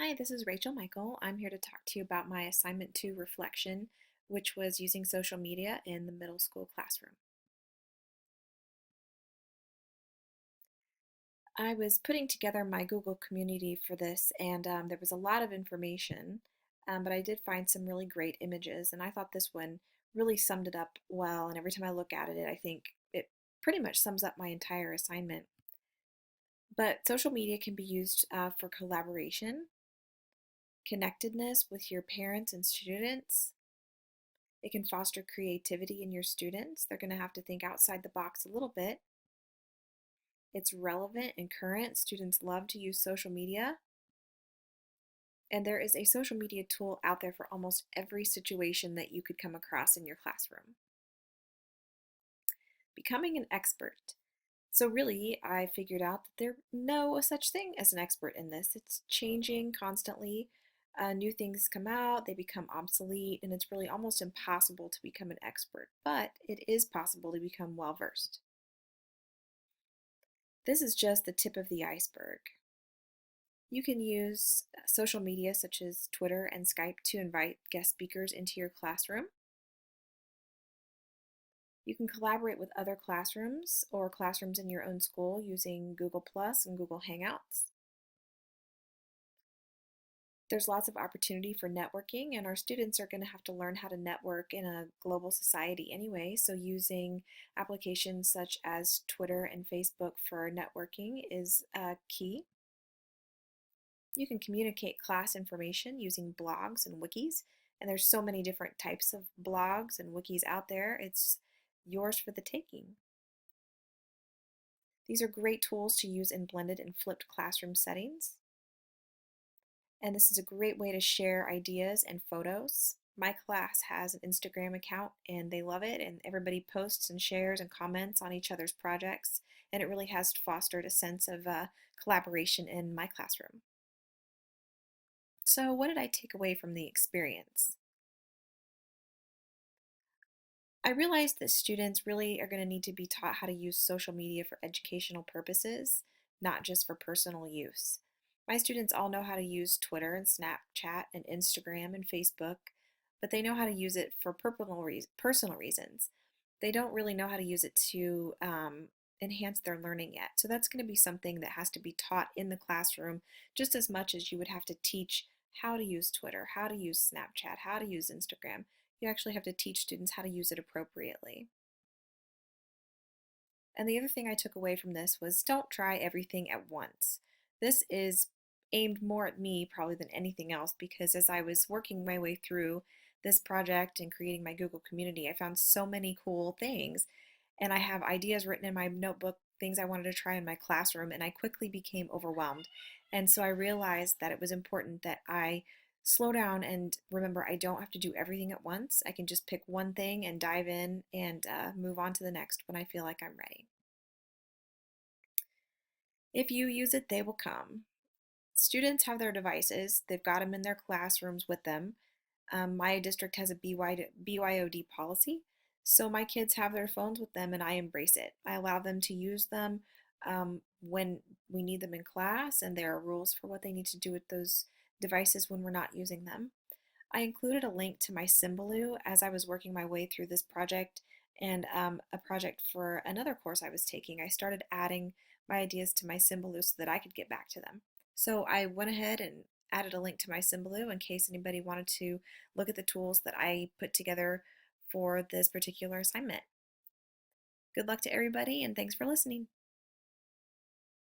Hi, this is Rachel Michael. I'm here to talk to you about my assignment 2 reflection, which was using social media in the middle school classroom. I was putting together my Google community for this, and there was a lot of information, but I did find some really great images, and I thought this one really summed it up well. And every time I look at it, I think it pretty much sums up my entire assignment. But social media can be used for collaboration, connectedness with your parents and students. It can foster creativity in your students. They're going to have to think outside the box a little bit. It's relevant and current. Students love to use social media. And there is a social media tool out there for almost every situation that you could come across in your classroom. Becoming an expert. So really, I figured out that there's no such thing as an expert in this. It's changing constantly. New things come out, they become obsolete, and it's really almost impossible to become an expert, but it is possible to become well versed. This is just the tip of the iceberg. You can use social media such as Twitter and Skype to invite guest speakers into your classroom. You can collaborate with other classrooms or classrooms in your own school using Google Plus and Google Hangouts. There's lots of opportunity for networking, and our students are going to have to learn how to network in a global society anyway, so using applications such as Twitter and Facebook for networking is key. You can communicate class information using blogs and wikis, and there's so many different types of blogs and wikis out there. It's yours for the taking. These are great tools to use in blended and flipped classroom settings. And this is a great way to share ideas and photos. My class has an Instagram account and they love it, and everybody posts and shares and comments on each other's projects, and it really has fostered a sense of collaboration in my classroom. So what did I take away from the experience? I realized that students really are going to need to be taught how to use social media for educational purposes, not just for personal use. My students all know how to use Twitter and Snapchat and Instagram and Facebook, but they know how to use it for personal reasons. They don't really know how to use it to enhance their learning yet. So that's going to be something that has to be taught in the classroom just as much as you would have to teach how to use Twitter, how to use Snapchat, how to use Instagram. You actually have to teach students how to use it appropriately. And the other thing I took away from this was don't try everything at once. This is aimed more at me probably than anything else, because as I was working my way through this project and creating my Google community, I found so many cool things, and I have ideas written in my notebook, things I wanted to try in my classroom, and I quickly became overwhelmed. And so I realized that it was important that I slow down and remember I don't have to do everything at once. I can just pick one thing and dive in and move on to the next when I feel like I'm ready. If you use it, they will come. Students have their devices, they've got them in their classrooms with them. My district has a BYOD policy, so my kids have their phones with them and I embrace it. I allow them to use them when we need them in class, and there are rules for what they need to do with those devices when we're not using them. I included a link to my Symbaloo as I was working my way through this project and a project for another course I was taking. I started adding my ideas to my Symbaloo so that I could get back to them. So I went ahead and added a link to my Symbaloo in case anybody wanted to look at the tools that I put together for this particular assignment. Good luck to everybody, and thanks for listening.